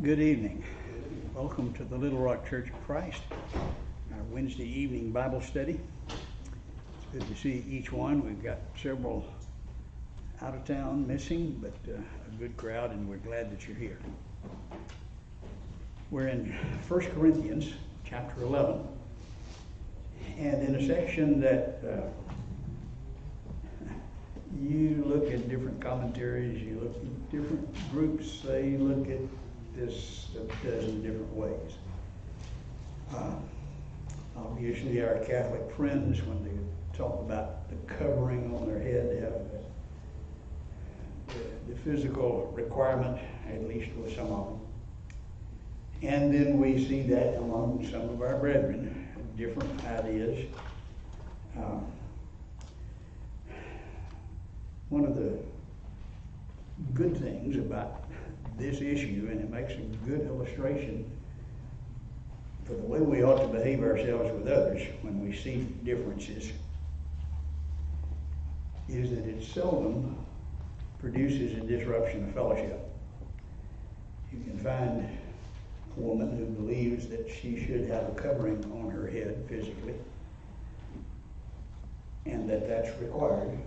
Good evening. Welcome to the Little Rock Church of Christ, our Wednesday evening Bible study. It's good to see each one. We've got several out of town missing, but a good crowd, and we're glad that you're here. We're in 1 Corinthians chapter 11, and in a section that you look at different commentaries, you look at different groups, they look at this a dozen different ways. Obviously, our Catholic friends, when they talk about the covering on their head, have the physical requirement, at least with some of them. And then we see that among some of our brethren, different ideas. One of the good things about this issue, and it makes a good illustration for the way we ought to behave ourselves with others when we see differences, is that it seldom produces a disruption of fellowship. You can find a woman who believes that she should have a covering on her head physically, and that that's required.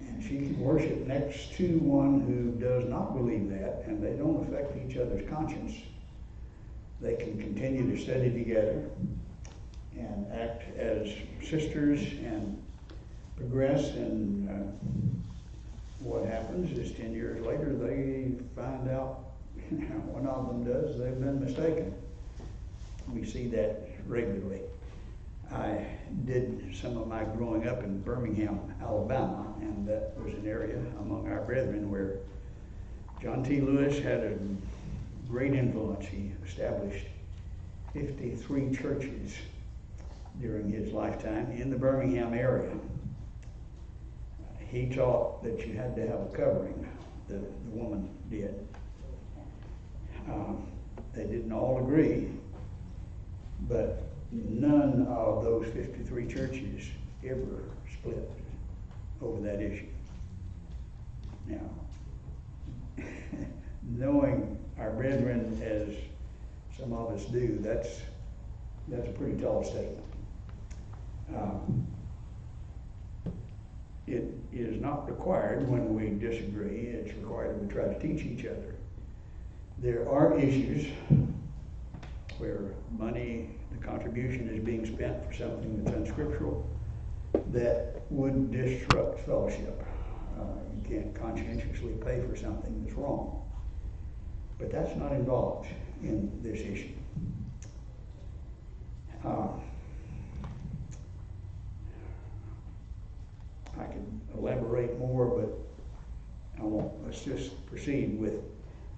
And she can worship next to one who does not believe that, and they don't affect each other's conscience. They can continue to study together and act as sisters and progress, and what happens is 10 years later they find out, one of them does, they've been mistaken. We see that regularly. I did some of my growing up in Birmingham, Alabama, and that was an area among our brethren where John T. Lewis had a great influence. He established 53 churches during his lifetime in the Birmingham area. He taught that you had to have a covering. The woman did. They didn't all agree, but none of those 53 churches ever split over that issue. Now, knowing our brethren as some of us do, that's a pretty tall statement. It is not required when we disagree. It's required that we try to teach each other. There are issues where money, the contribution is being spent for something that's unscriptural that would disrupt fellowship. You can't conscientiously pay for something that's wrong. But that's not involved in this issue. I could elaborate more, but I won't. Let's just proceed with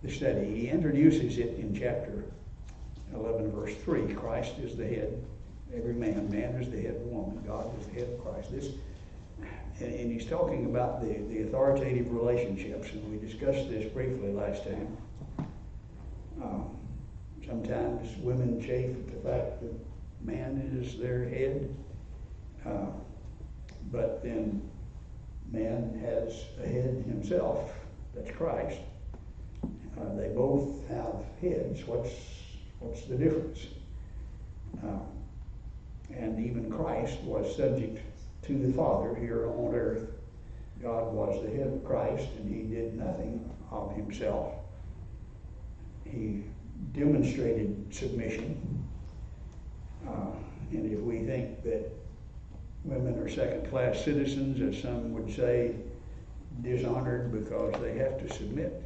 the study. He introduces it in chapter 11, verse 3. Christ is the head. Every man is the head of woman. God is the head of Christ. And he's talking about the authoritative relationships, and we discussed this briefly last time. Sometimes women chafe at the fact that man is their head, but then man has a head himself, that's Christ. They both have heads. What's the difference? And even Christ was subject to the Father here on earth. God was the head of Christ, and he did nothing of himself. He demonstrated submission. And if we think that women are second-class citizens, as some would say, dishonored because they have to submit,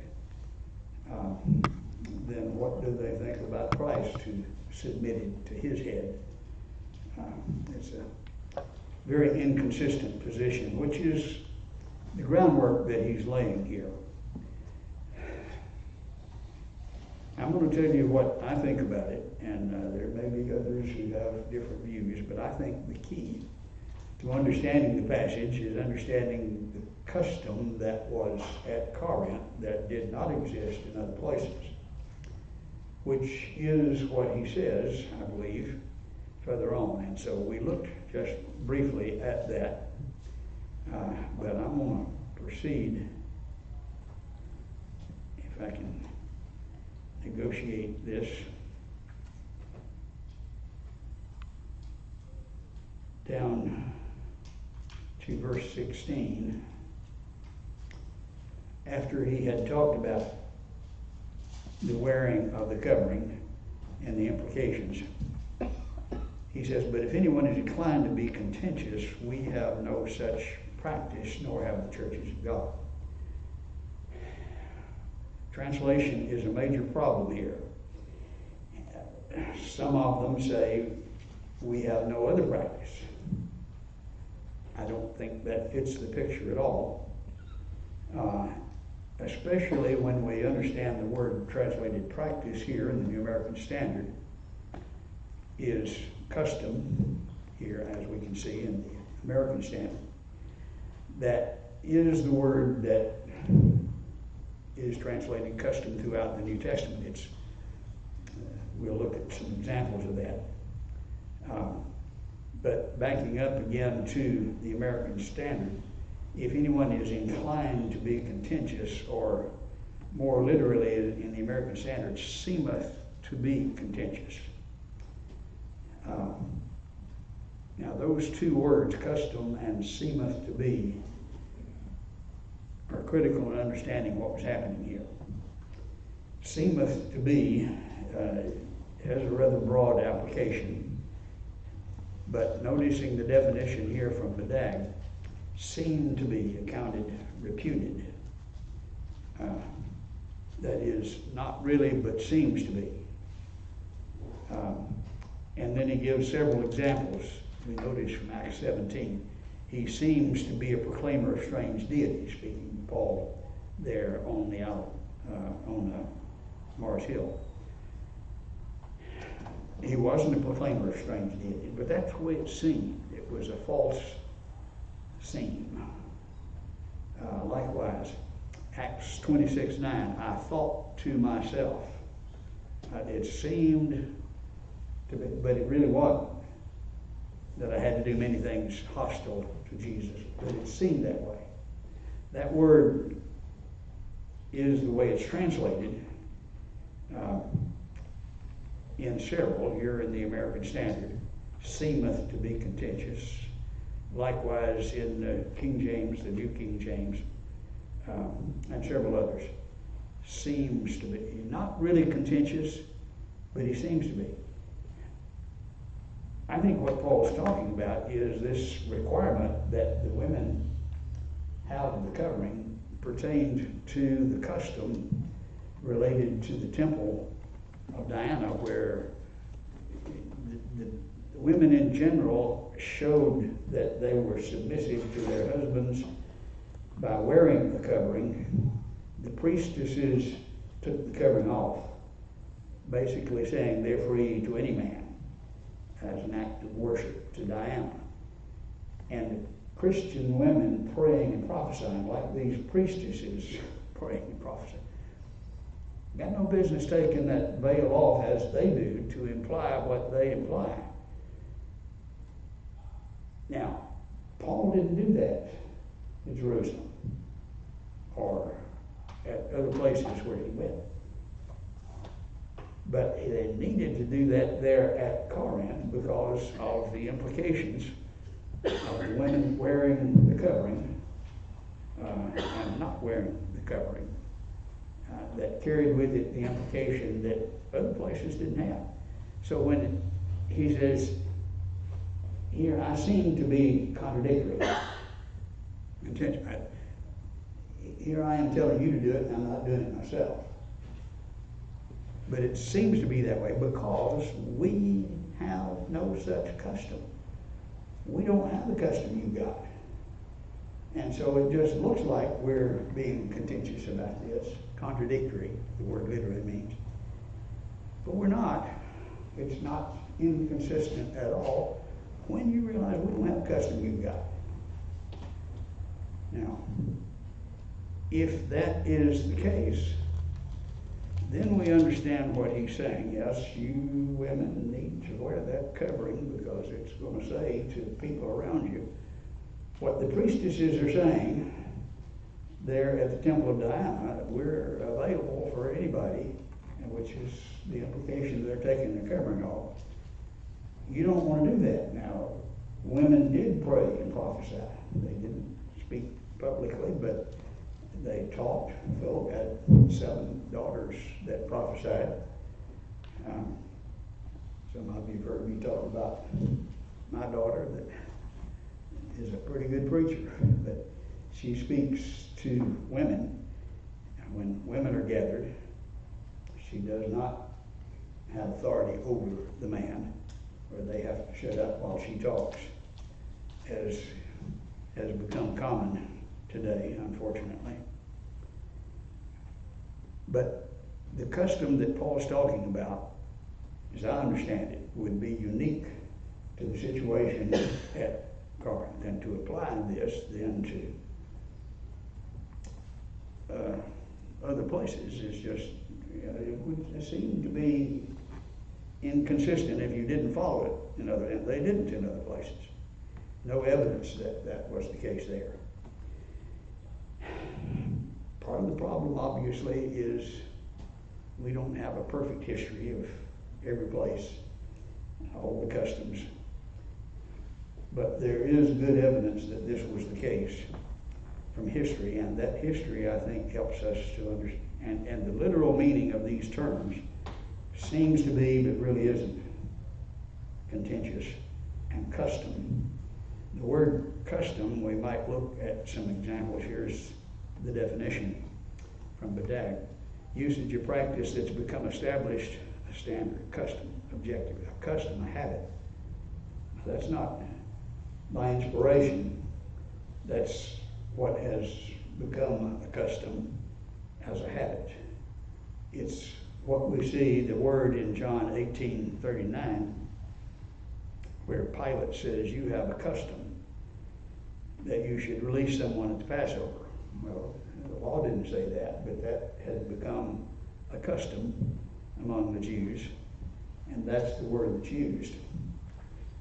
then what do they think about Christ, who submitted to his head? It's a very inconsistent position, which is the groundwork that he's laying here. I'm going to tell you what I think about it, and there may be others who have different views, but I think the key to understanding the passage is understanding the custom that was at Corinth that did not exist in other places, which is what he says, I believe, further on. And so we looked just briefly at that, but I'm going to proceed, if I can negotiate this. Down to verse 16, after he had talked about the wearing of the covering and the implications, he says, "But if anyone is inclined to be contentious, we have no such practice, nor have the churches of God." Translation is a major problem here. Some of them say, we have no other practice. I don't think that fits the picture at all, especially when we understand the word translated practice here in the New American Standard is custom here, as we can see in the American Standard. That is the word that is translated custom throughout the New Testament. We'll look at some examples of that. But backing up again to the American Standard, if anyone is inclined to be contentious, or more literally in the American Standard, seemeth to be contentious. Now those two words, custom and seemeth to be, are critical in understanding what was happening here. Seemeth to be has a rather broad application. But noticing the definition here from Medag, seem to be accounted reputed. That is, not really, but seems to be. And then he gives several examples. We notice from Acts 17, he seems to be a proclaimer of strange deities, speaking to Paul there on Mars Hill. He wasn't a proclaimer of strange deities, but that's the way it seemed. It was a false seem. Likewise, Acts 26:9, I thought to myself. It seemed to be, but it really wasn't, that I had to do many things hostile to Jesus, but it seemed that way. That word is the way it's translated in several here in the American Standard. Seemeth to be contentious. Likewise in King James, the New King James, and several others. Seems to be. Not really contentious, but he seems to be. I think what Paul's talking about is this requirement that the women have the covering pertained to the custom related to the temple of Diana, where the women in general showed that they were submissive to their husbands by wearing the covering. The priestesses took the covering off, basically saying they're free to any man as an act of worship to Diana. And Christian women praying and prophesying, like these priestesses praying and prophesying, got no business taking that veil off as they do to imply what they imply. Now, Paul didn't do that in Jerusalem or at other places where he went. But they needed to do that there at Corinth because of the implications of the women wearing the covering and not wearing the covering. That carried with it the implication that other places didn't have. So when he says, here I seem to be contradictory. Here I am telling you to do it and I'm not doing it myself. But it seems to be that way because we have no such custom. We don't have the custom you got. And so it just looks like we're being contentious about this. Contradictory, the word literally means. But we're not. It's not inconsistent at all when you realize we don't have the custom you've got. Now, if that is the case, then we understand what he's saying. Yes, you women need to wear that covering because it's going to say to the people around you what the priestesses are saying there at the temple of Diana. We're available for anybody which is the implication they're taking the covering off. You don't want to do that. Now, women did pray and prophesy. They didn't speak publicly, but they taught. Philip had 7 daughters that prophesied. Some of you have heard me talk about my daughter that is a pretty good preacher, but she speaks to women. When women are gathered, she does not have authority over the man, or they have to shut up while she talks, as has become common today, unfortunately. But the custom that Paul's talking about, as I understand it, would be unique to the situation at Corinth, and to apply this then to other places is just, it would seem to be inconsistent if you didn't follow it in other, and they didn't in other places. No evidence that that was the case there. Part of the problem, obviously, is we don't have a perfect history of every place, all the customs. But there is good evidence that this was the case from history, and that history, I think, helps us to understand. And the literal meaning of these terms seems to be, but really isn't, contentious and custom. The word custom, we might look at some examples. Here's the definition from Badag. Usage or practice that's become established, a standard, custom, objective, a custom, a habit. That's not by inspiration. That's what has become a custom as a habit. It's what we see, the word in John 18:39, where Pilate says, you have a custom that you should release someone at the Passover. Well, the law didn't say that, but that had become a custom among the Jews, and that's the word that's used.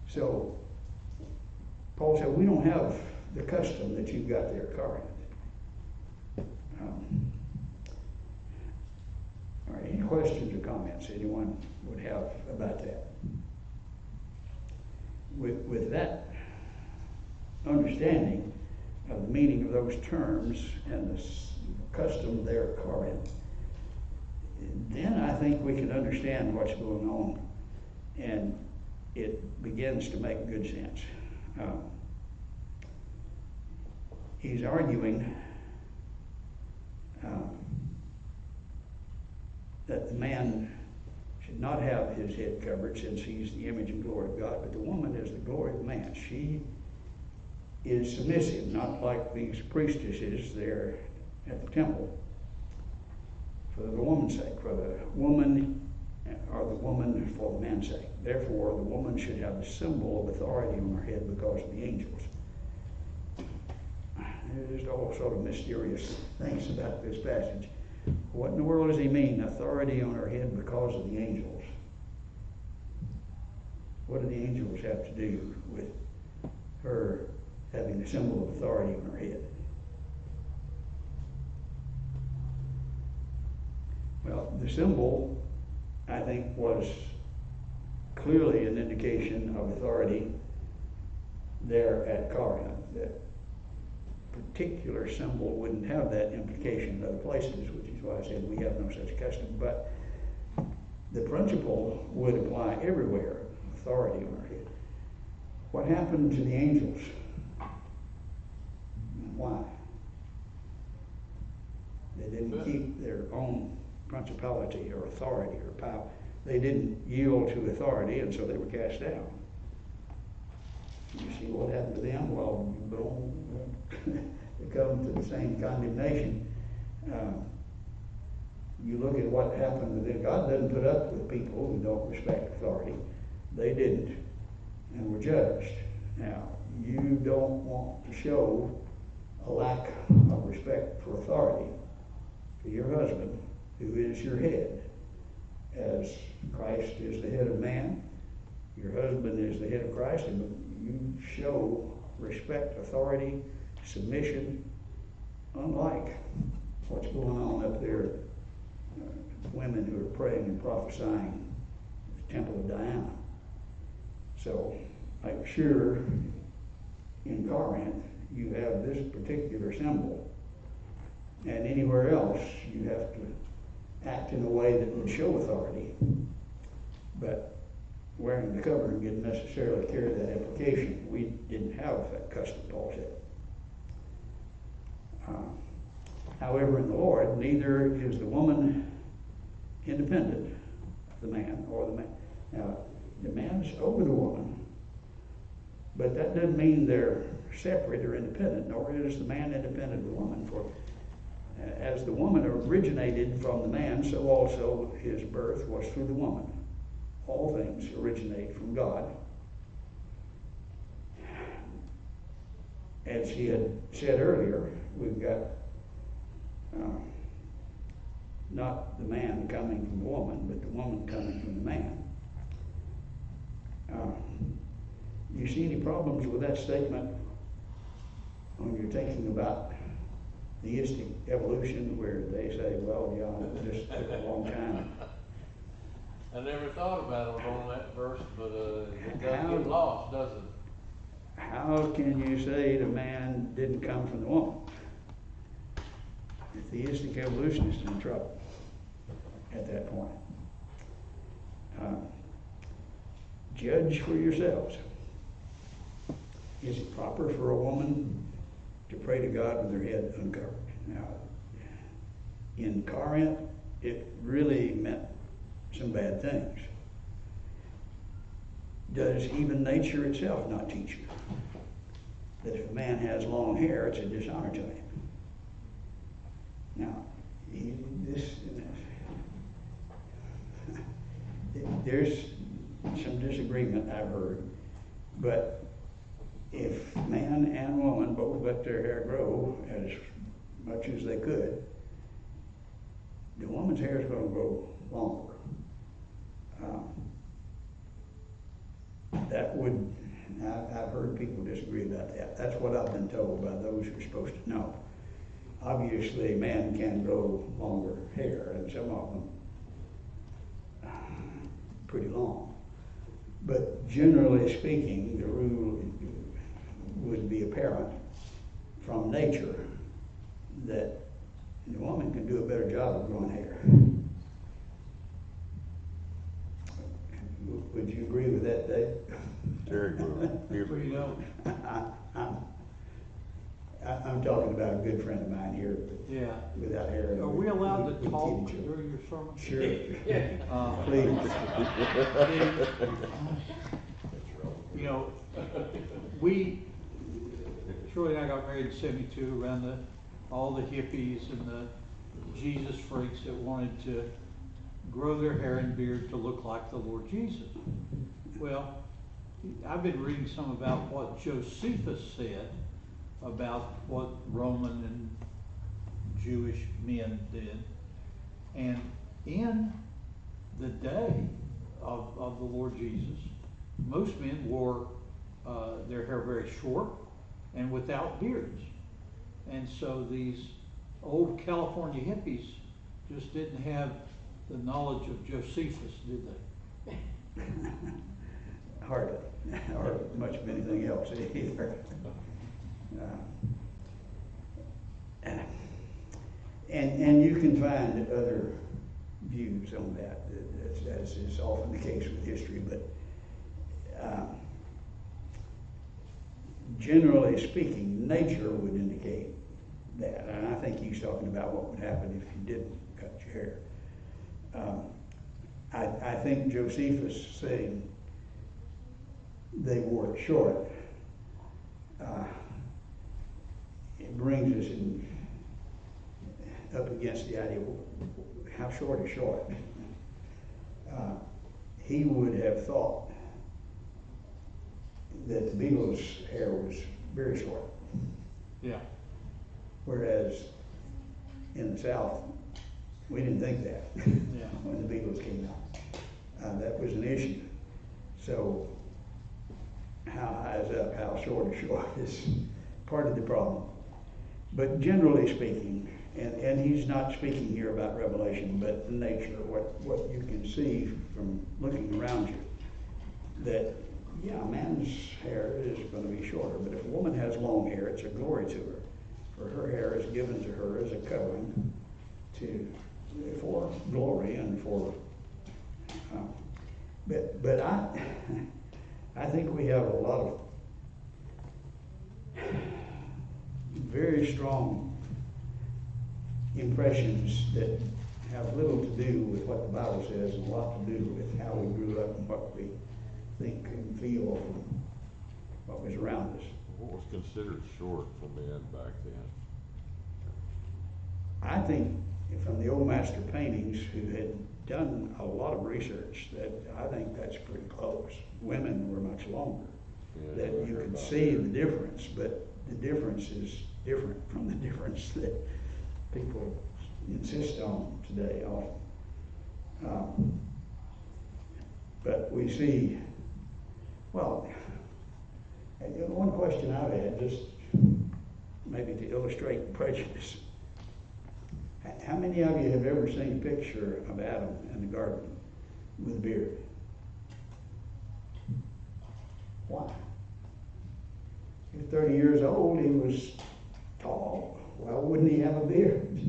So Paul said, we don't have the custom that you've got there at Corinth. All right, any questions or comments anyone would have about that? With that understanding of the meaning of those terms and the custom there at Corinth, then I think we can understand what's going on, and it begins to make good sense. He's arguing that the man should not have his head covered since he's the image and glory of God, but the woman is the glory of the man. She is submissive, not like these priestesses there at the temple, for the woman's sake, for the woman, or the woman for the man's sake. Therefore, the woman should have the symbol of authority on her head because of the angels. There's all sort of mysterious things about this passage. What in the world does he mean, authority on her head because of the angels? What do the angels have to do with her having the symbol of authority on her head? Well, the symbol, I think, was clearly an indication of authority there at Corinth. That particular symbol wouldn't have that implication in other places, which is why I said we have no such custom. But the principle would apply everywhere, authority on our head. What happened to the angels? And why? They didn't keep their own principality or authority or power. They didn't yield to authority, and so they were cast down. You see what happened to them? Well, boom, they come to the same condemnation. You look at what happened to them. God doesn't put up with people who don't respect authority. They didn't, and were judged. Now, you don't want to show a lack of respect for authority to your husband, who is your head. As Christ is the head of man, your husband is the head of Christ, and you show respect, authority, submission, unlike what's going on up there women who are praying and prophesying the temple of Diana. So make sure in Corinth you have this particular symbol, and anywhere else you have to act in a way that would show authority, but wearing the covering didn't necessarily carry that implication. We didn't have that custom, Paul said. However, in the Lord, neither is the woman independent of the man or the man. Now, the man's over the woman, but that doesn't mean they're separate or independent, nor is the man independent of the woman. For as the woman originated from the man, so also his birth was through the woman. All things originate from God. As he had said earlier, we've got not the man coming from the woman, but the woman coming from the man. You see any problems with that statement when you're thinking about theistic evolution, where they say, well, yeah, it just took a long time? I never thought about it on that verse, but it does get lost, doesn't it? How can you say the man didn't come from the woman? The theistic evolutionist is in trouble at that point. Judge for yourselves. Is it proper for a woman to pray to God with her head uncovered? Now, in Corinth, it really meant some bad things. Does even nature itself not teach you that if a man has long hair, it's a dishonor to him? Now, there's some disagreement I've heard, but if man and woman both let their hair grow as much as they could, the woman's hair is going to grow longer. That would, I've heard people disagree about that. That's what I've been told by those who are supposed to know. Obviously, man can grow longer hair, and some of them pretty long. But generally speaking, the rule would be apparent from nature that the woman can do a better job of growing hair. Would you agree with that, Dave? Very good. Well, you know, I'm talking about a good friend of mine here, Yeah. without hair. Are we allowed We to talk kid each other. during your sermon? Sure. Please. You know, Shirley and I got married in '72 around all the hippies and the Jesus freaks that wanted to grow their hair and beard to look like the Lord Jesus. Well, I've been reading some about what Josephus said about what Roman and Jewish men did. And in the day of the Lord Jesus, most men wore their hair very short and without beards. And so these old California hippies just didn't have the knowledge of Josephus, did they? Hardly, or much of anything else either. And you can find other views on that, as is often the case with history, but generally speaking, nature would indicate that. And I think he's talking about what would happen if you didn't cut your hair. I think Josephus saying they wore it short, it brings us up against the idea of how short is short. He would have thought that the Beatles' hair was very short. Yeah. Whereas in the South, we didn't think that Yeah. when the Beatles came out. That was an issue. So how high is up, how short is short is part of the problem. But generally speaking, and he's not speaking here about revelation, but nature, what you can see from looking around you, that, yeah, a man's hair is going to be shorter, but if a woman has long hair, it's a glory to her. For her hair is given to her as a covering for glory and for, but I think we have a lot of very strong impressions that have little to do with what the Bible says and a lot to do with how we grew up and what we think and feel from what was around us. What was considered short for men back then? I think from the old master paintings who had done a lot of research, that I think that's pretty close. Women were much longer. Yeah, That you could see the difference, but the difference is different from the difference that people insist on today often. But we see, well, one question I've had, just maybe to illustrate prejudice. How many of you have ever seen a picture of Adam in the garden with a beard? Why? He was 30 years old, he was tall. Why wouldn't he have a beard?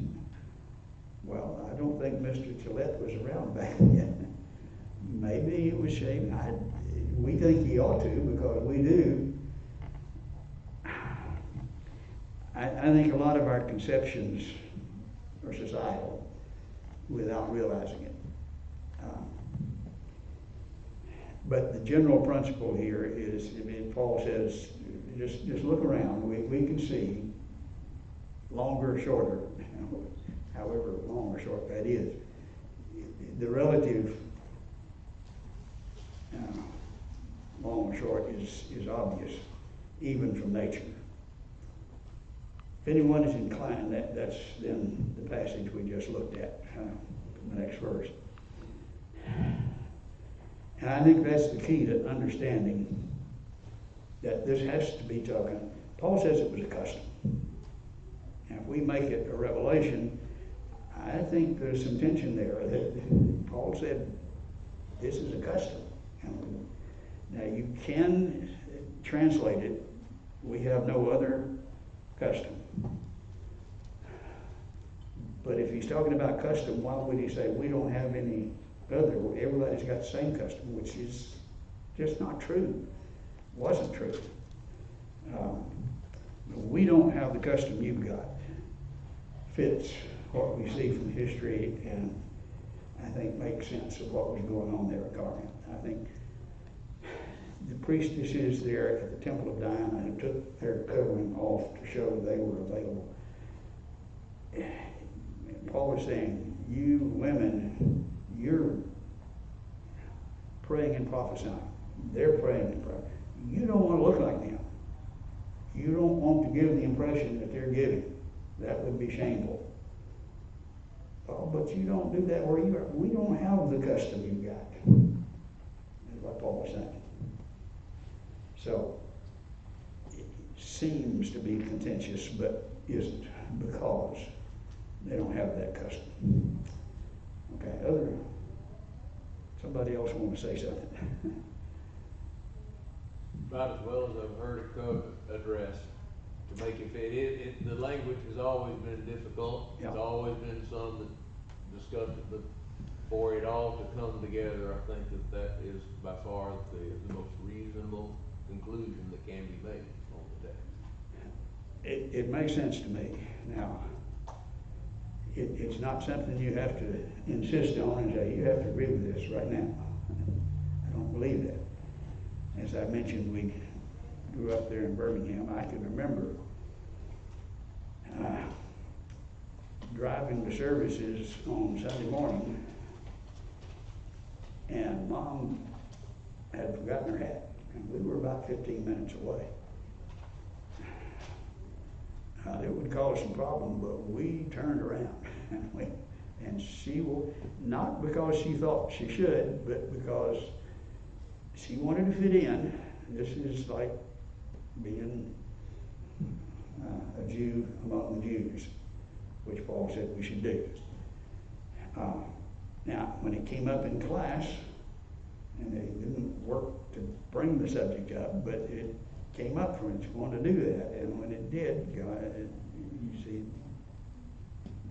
Well, I don't think Mr. Gillette was around back then. Maybe he was shaving. We think he ought to, because we do. I think a lot of our conceptions are societal without realizing it. But the general principle here is, I mean, Paul says, just look around. We can see longer or shorter, however long or short that is. The relative long or short is obvious, even from nature. If anyone is inclined, that's then the passage we just looked at, the next verse. And I think that's the key to understanding that this has to be talking. Paul says it was a custom. And if we make it a revelation, I think there's some tension there that Paul said this is a custom. Now you can translate it, we have no other custom. But if he's talking about custom, why would he say we don't have any other? Everybody's got the same custom, which is just not true. Wasn't true. We don't have the custom you've got. Fits what we see from history, and I think makes sense of what was going on there at Corinth. I think the priestesses there at the Temple of Diana who took their covering off to show they were available. Paul was saying, you women, you're praying and prophesying. They're praying and prophesying. You don't want to look like them. You don't want to give the impression that they're giving. That would be shameful. Oh, but you don't do that where you are. We don't have the custom you got. That's what Paul was saying. So, it seems to be contentious, but isn't, because they don't have that custom. Okay, somebody else want to say something? About as well as I've heard it addressed to make it fit. The language has always been difficult. Yeah. It's always been some that discussed it, but for it all to come together, I think that is by far the most reasonable conclusion that can be made on the text. It makes sense to me. Now, it's not something you have to insist on and say, you have to agree with this right now. I don't believe that. As I mentioned, we grew up there in Birmingham. I can remember driving to services on Sunday morning, and Mom had forgotten her hat, and we were about 15 minutes away. It would cause some problem, but we turned around and she will, not because she thought she should, but because she wanted to fit in. This is like being a Jew among the Jews. which Paul said we should do. Now, when it came up in class, and they didn't work to bring the subject up, but it came up for us wanting to do that, and when it did, you see,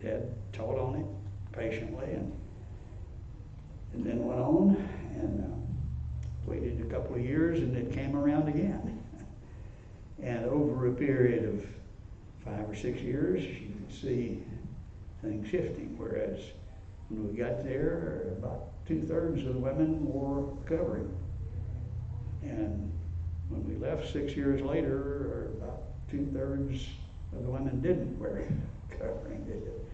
Dad taught on it patiently, and then went on, and waited a couple of years, and it came around again. And over a period of 5 or 6 years, you could see things shifting, whereas when we got there, about 2/3 of the women wore covering. And when we left 6 years later, about 2/3 of the women didn't wear covering. It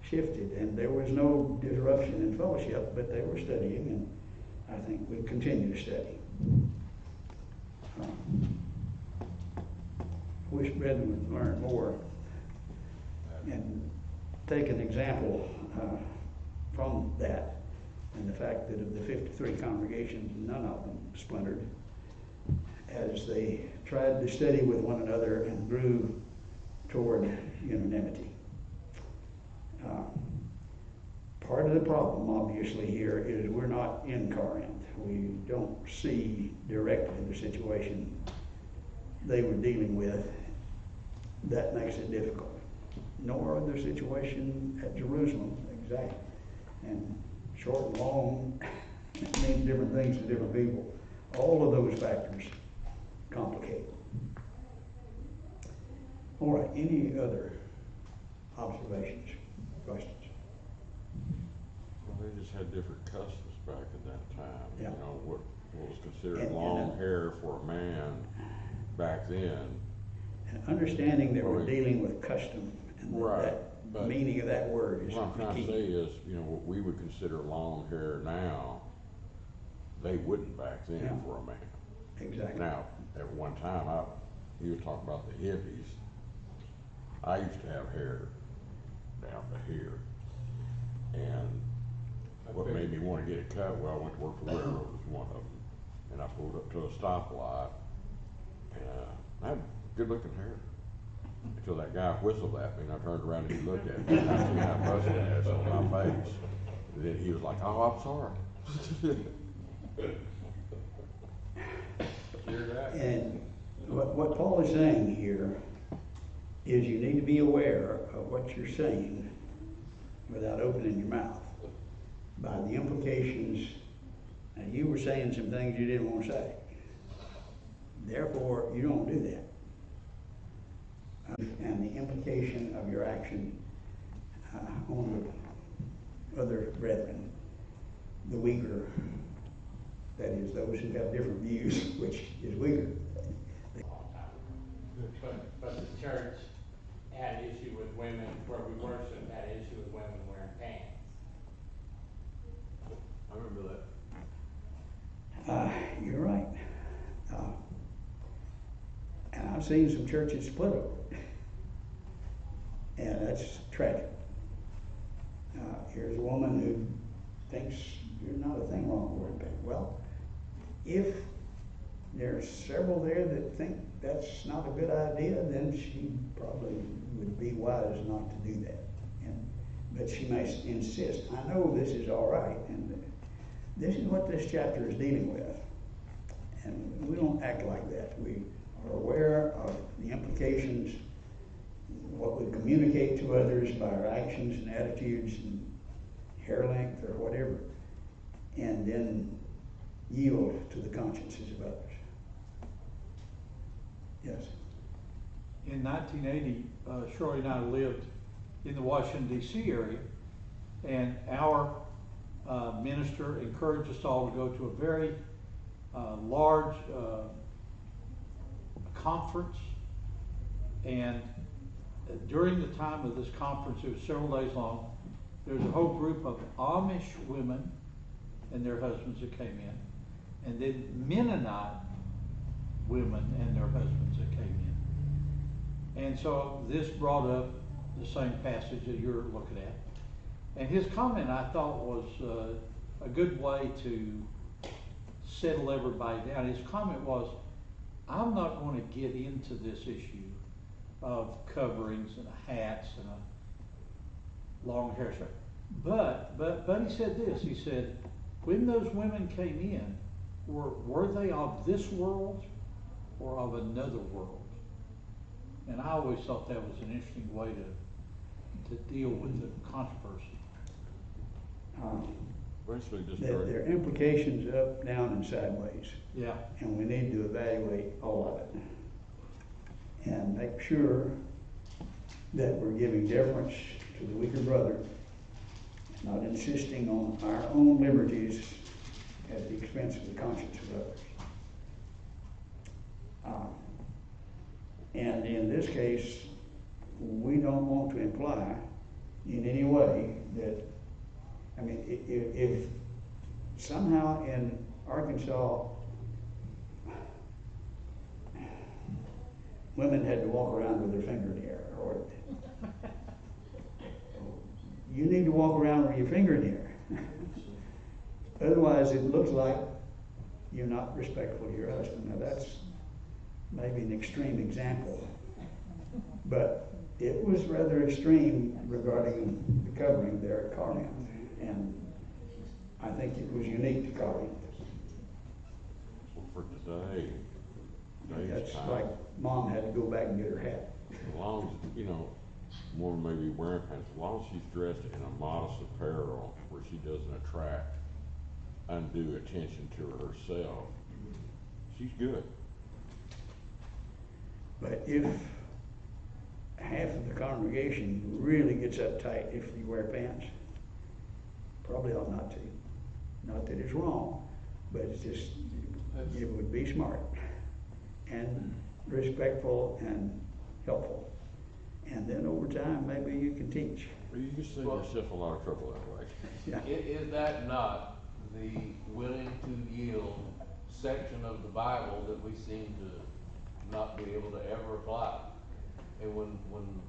shifted, and there was no disruption in fellowship, but they were studying, and I think we continue to study. Wish brethren would learn more and take an example from that, and the fact that of the 53 congregations, none of them splintered as they tried to study with one another and grew toward unanimity. Part of the problem, obviously, here is we're not in Corinth. We don't see directly the situation they were dealing with. That makes it difficult. Nor their situation at Jerusalem, exactly. And short and long means different things to different people. All of those factors complicate. All right, any other observations, questions? Well, they just had different customs back in that time. Yeah. You know, what was considered And long hair for a man back then. And understanding that we're Right. dealing with custom, and Right, that but meaning of that word is What I'm trying to say key. is, you know, what we would consider long hair now, they wouldn't back then Yeah. for a man. Exactly. Now, at one time, he was talking about the hippies. I used to have hair down to here. And what made me want to get it cut, well, I went to work for the railroad was one of them. And I pulled up to a stoplight, and I had good looking hair. Until that guy whistled at me, and I turned around and he looked at me, and I seen that mustache on my face. And then he was like, "Oh, I'm sorry." Hear that? And what Paul is saying here is you need to be aware of what you're saying without opening your mouth by the implications. And you were saying some things you didn't want to say. Therefore, you don't do that. And the implication of your action on the other brethren, the weaker, that is, those who have different views, which is weaker. But the church had issue with women, where we worship, had issue with women wearing pants. I remember that. You're right. And I've seen some churches split over it. And that's tragic. Here's a woman who thinks there's not a thing wrong with wearing pants. Well, if there's several there that think that's not a good idea, then she probably would be wise not to do that. But she may insist, I know this is all right, and this is what this chapter is dealing with. And we don't act like that. We are aware of the implications, what we communicate to others by our actions and attitudes and hair length or whatever, and then yield to the consciences of others. Yes. In 1980, Shirley and I lived in the Washington D.C. area, and our minister encouraged us all to go to a very large conference. And during the time of this conference, it was several days long, there was a whole group of Amish women and their husbands that came in, and then Mennonite women and their husbands that came in. And so this brought up the same passage that you're looking at. And his comment, I thought, was a good way to settle everybody down. His comment was, I'm not going to get into this issue of coverings and hats long hair. But he said this, he said, when those women came in, were they of this world or of another world? And I always thought that was an interesting way to deal with the controversy. Basically just There are implications up, down, and sideways, Yeah, and we need to evaluate all of it. And make sure that we're giving deference to the weaker brother, not insisting on our own liberties at the expense of the conscience of others. And in this case, we don't want to imply in any way that, I mean, if somehow in Arkansas, women had to walk around with their finger in the air, or you need to walk around with your finger in the air. Otherwise, it looks like you're not respectful to your husband. Now, that's maybe an extreme example, but it was rather extreme regarding the covering there at Corinth, and I think it was unique to Corinth. Well, for today, today's That's time, like mom had to go back and get her hat. as long as, you know, more maybe wearing pants, as long as she's dressed in a modest apparel where she doesn't attract undue attention to herself, she's good. But if half of the congregation really gets uptight if you wear pants, probably ought not to. Not that it's wrong, but it's just, it would be smart and respectful and helpful. And then over time, maybe you can teach. Well, you just save yourself a lot of trouble that way. Yeah. Is that not the willing to yield section of the Bible that we seem to not be able to ever apply? And when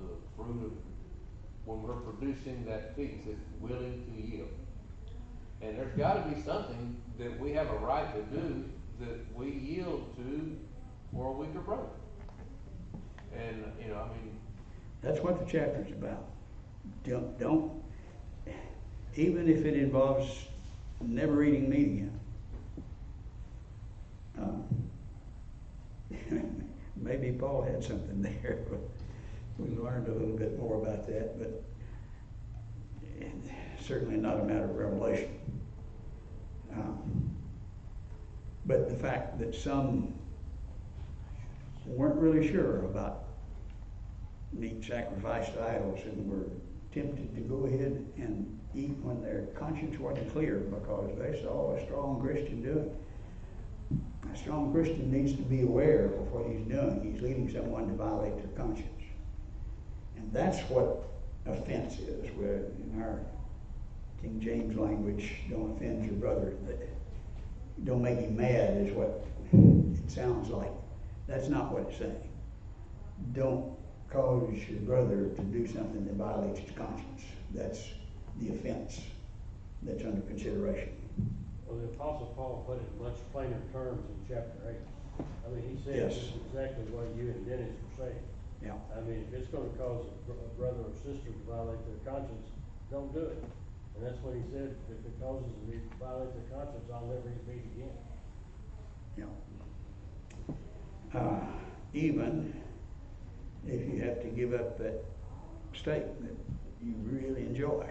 the fruit of, when we're producing that feast, it's willing to yield. And there's gotta be something that we have a right to do that we yield to for a weaker brother. And, you know, I mean, That's what the chapter's about. Don't, even if it involves never eating meat again. Maybe Paul had something there, but we learned a little bit more about that, but certainly not a matter of revelation. But the fact that some weren't really sure about meat sacrificed to idols and were tempted to go ahead and eat when their conscience wasn't clear because they saw a strong Christian do it. A strong Christian needs to be aware of what he's doing. He's leading someone to violate their conscience. And that's what offense is. Where in our King James language, don't offend your brother. Don't make him mad is what it sounds like. That's not what it's saying. Don't cause your brother to do something that violates his conscience. That's the offense that's under consideration. Well, the Apostle Paul put it in much plainer terms in chapter 8. I mean, he said Yes. just exactly what you and Dennis were saying. Yeah. I mean, if it's gonna cause a brother or sister to violate their conscience, don't do it. And that's what he said, if it causes me to violate their conscience, I'll never eat meat again. Yeah. Even if you have to give up that steak that you really enjoy,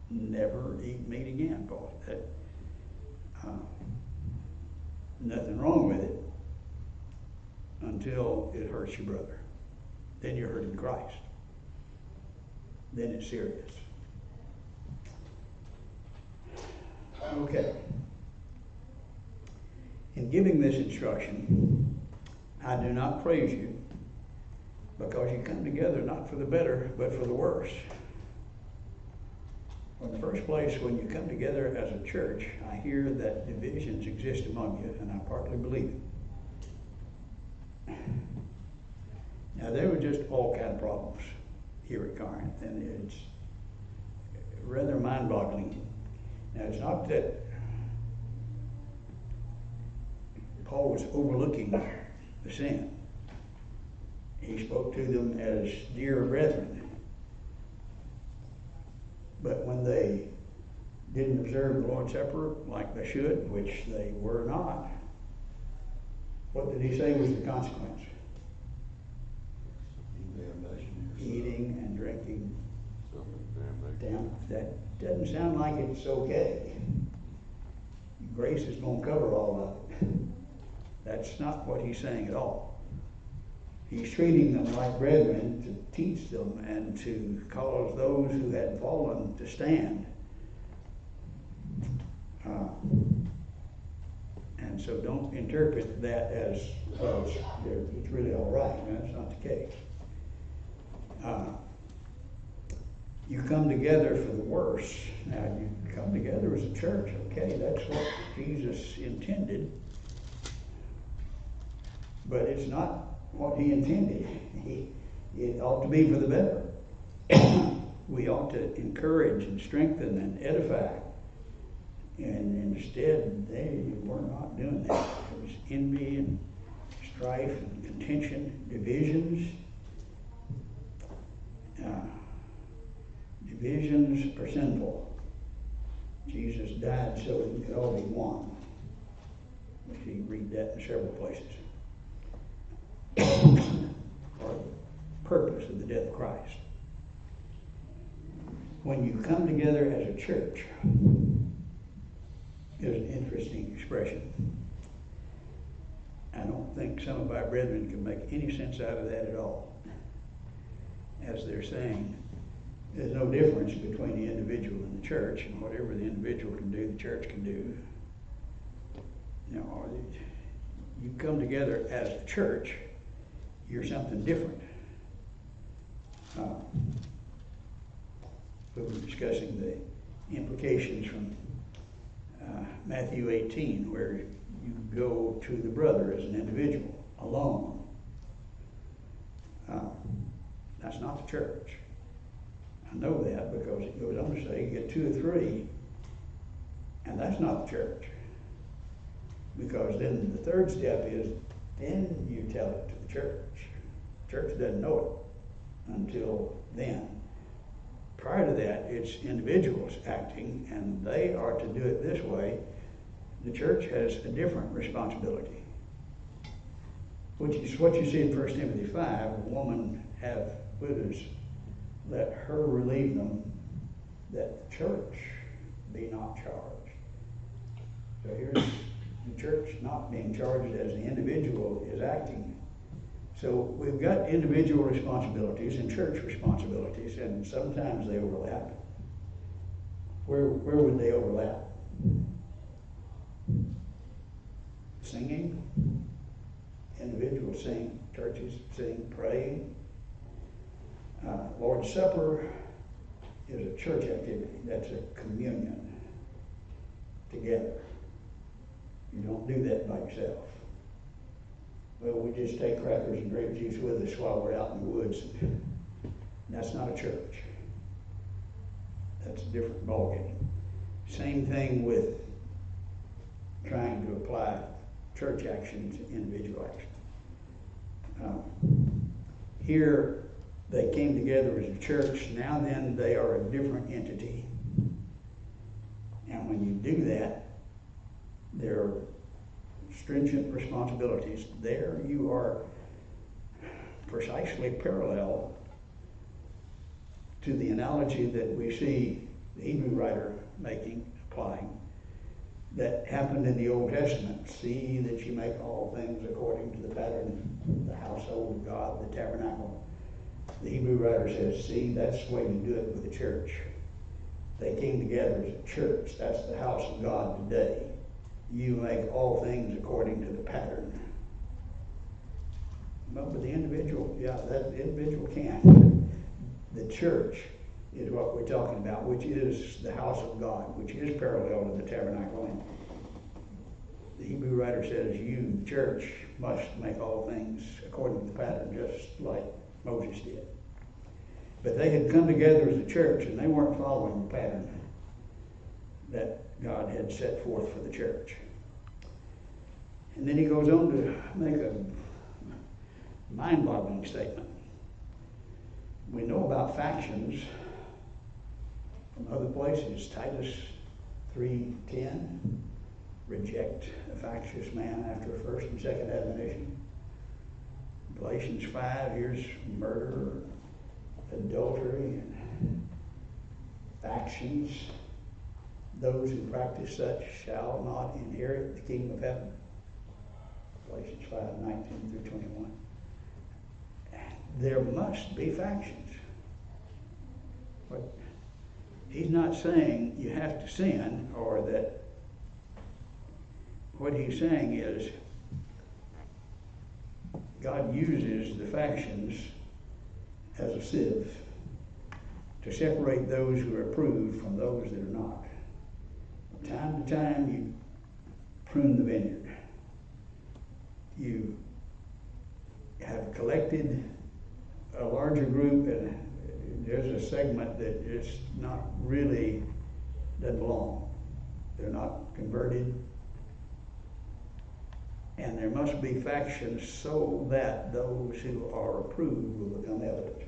never eat meat again, Paul. Nothing wrong with it until it hurts your brother. Then you're hurting Christ. Then it's serious. Okay. In giving this instruction, I do not praise you because you come together not for the better, but for the worse. In the first place, when you come together as a church, I hear that divisions exist among you, and I partly believe it. Now, there were just all kind of problems here at Corinth, and it's rather mind-boggling. Now, it's not that Paul was overlooking the sin. He spoke to them as dear brethren, But when they didn't observe the Lord's Supper like they should, which they were not, what did he say was the consequence? Eating and drinking. Damn, that doesn't sound like it's okay. Grace is going to cover all of it. That's not what he's saying at all. He's treating them like brethren to teach them and to cause those who had fallen to stand. And so don't interpret that as, well, it's really all right. No, that's not the case. You come together for the worse. Now, you come together as a church, okay, that's what Jesus intended. But it's not what he intended. It ought to be for the better. We ought to encourage and strengthen and edify. And instead, they were not doing that. It was envy and strife and contention, divisions. Divisions are sinful. Jesus died so that we could all be one. You read that in several places. Or the purpose of the death of Christ. When you come together as a church, is an interesting expression. I don't think some of our brethren can make any sense out of that at all. As they're saying, there's no difference between the individual and the church, and whatever the individual can do, the church can do. You know, you come together as a church, you're something different. We were discussing the implications from Matthew 18, where you go to the brother as an individual, alone. That's not the church. I know that because it goes on to say you get 2 or 3, and that's not the church. Because then the third step is, then you tell it to the church. The church doesn't know it until then. Prior to that, it's individuals acting, and they are to do it this way. The church has a different responsibility, which is what you see in 1 Timothy 5. A woman have widows, let her relieve them, that the church be not charged. So here's the church not being charged as the individual is acting. So we've got individual responsibilities and church responsibilities, and sometimes they overlap. Where would they overlap? Singing. Individuals sing, churches sing, praying. Lord's Supper is a church activity. That's a communion together. You don't do that by yourself. Well, we just take crackers and grape juice with us while we're out in the woods. That's not a church. That's a different ballgame. Same thing with trying to apply church action to individual action. Here, they came together as a church. Now then, they are a different entity. And when you do that, there are stringent responsibilities. There you are precisely parallel to the analogy that we see the Hebrew writer applying, that happened in the Old Testament. See that you make all things according to the pattern, the household of God, the tabernacle. The Hebrew writer says, see, that's the way you do it with the church. They came together as a church. That's the house of God today. You make all things according to the pattern. Well, but the individual, that individual can. The church is what we're talking about, which is the house of God, which is parallel to the tabernacle. And the Hebrew writer says, you, the church, must make all things according to the pattern, just like Moses did. But they had come together as a church, and they weren't following the pattern that God had set forth for the church. And then he goes on to make a mind-boggling statement. We know about factions From other places, Titus 3:10, reject a factious man after a first and second admonition. Galatians 5, here's murder, adultery, and factions. Those who practice such shall not inherit the kingdom of heaven. Galatians 5:19-21. There must be factions. But he's not saying you have to sin, or that. What he's saying is God uses the factions as a sieve to separate those who are approved from those that are not. From time to time, you prune the vineyard. You have collected a larger group, and there's a segment that is not really, doesn't belong. They're not converted. And there must be factions so that those who are approved will become evident.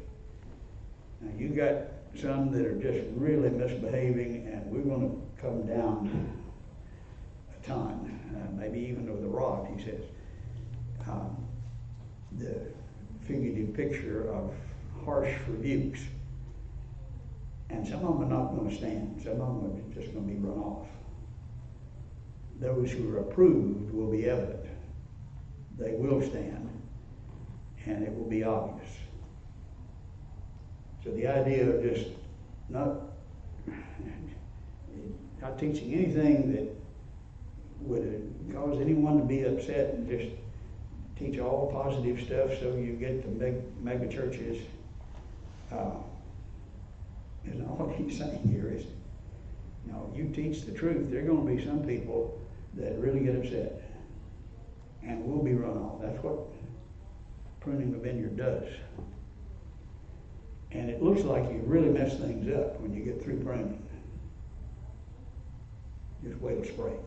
Now, you got some that are just really misbehaving, and we're going to come down a ton, maybe even with a rod, he says. The figurative picture of harsh rebukes. And some of them are not going to stand. Some of them are just going to be run off. Those who are approved will be evident. They will stand, and it will be obvious. So the idea of just not teaching anything that would cause anyone to be upset, and just teach all positive stuff so you get the mega churches, is not what he's saying here, is it? No, you teach the truth. There are going to be some people that really get upset and will be run off. That's what pruning the vineyard does. And it looks like you really mess things up when you get through pruning. Just wait till spring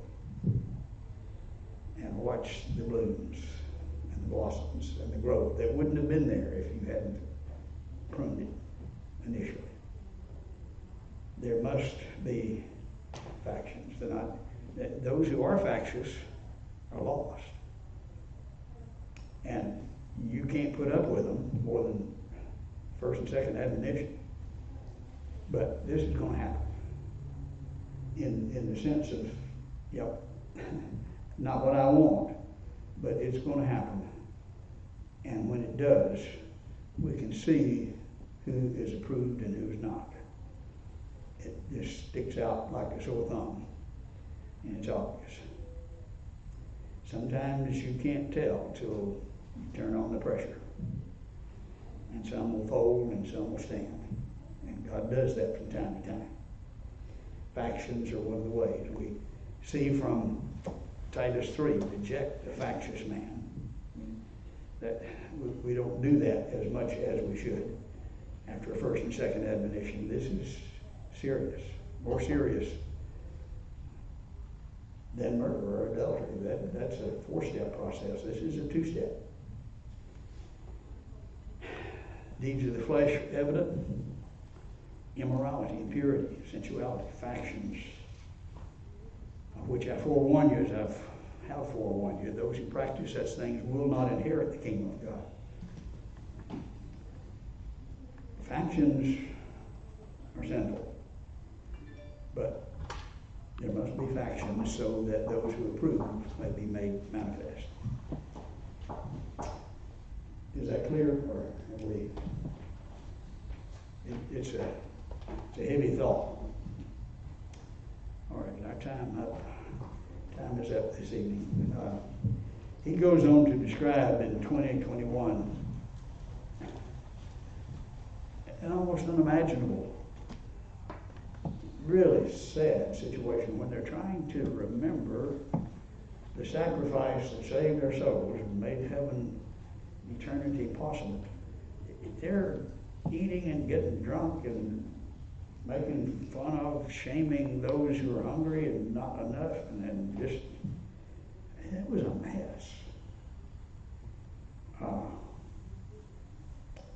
and watch the blooms and the blossoms and the growth that wouldn't have been there if you hadn't pruned it initially. There must be factions. Those who are factious are lost. And you can't put up with them more than first and second admonition. But this is going to happen. In the sense of, yep, not what I want, but it's going to happen. And when it does, we can see who is approved and who is not. It just sticks out like a sore thumb, and it's obvious. Sometimes you can't tell till you turn on the pressure. And some will fold and some will stand. And God does that from time to time. Factions are one of the ways. We see from Titus 3, reject the factious man. That we don't do that as much as we should after a first and second admonition. This is serious, more serious than murder or adultery. That's a 4-step process. This is a 2-step. Deeds of the flesh evident, immorality, impurity, sensuality, factions, of which I forewarn you, as I have forewarned you, those who practice such things will not inherit the kingdom of God. Factions are sinful, but there must be factions so that those who approve may be made manifest. Is that clear, or have we? It's a heavy thought. All right, our time up. Time is up this evening. He goes on to describe in 2021 an almost unimaginable, really sad situation when they're trying to remember the sacrifice that saved their souls and made heaven, eternity possible. They're eating and getting drunk and making fun of, shaming those who are hungry and not enough, and then just, it was a mess.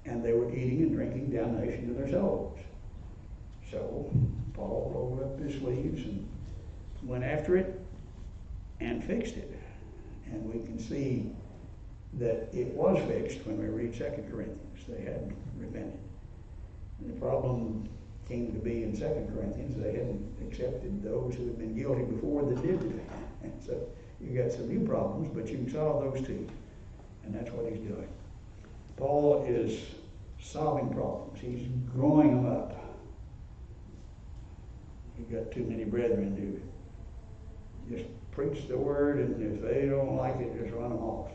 And they were eating and drinking damnation to their souls. So Paul rolled up his sleeves and went after it and fixed it. And we can see that it was fixed when we read 2 Corinthians. They hadn't repented. And the problem came to be in 2 Corinthians, they hadn't accepted those who had been guilty before that did repent. And so you got some new problems, but you can solve those too. And that's what he's doing. Paul is solving problems. He's growing them up. You've got too many brethren who just preach the word, and if they don't like it, just run them off.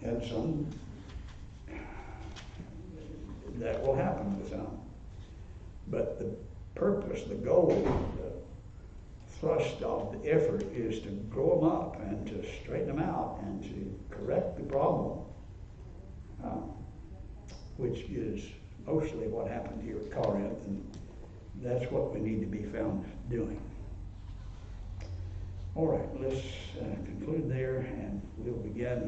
And some, that will happen with some. But the purpose, the goal, the thrust of the effort is to grow them up and to straighten them out and to correct the problem, which is mostly what happened here at Corinth, and that's what we need to be found doing. All right, let's conclude there, and we'll begin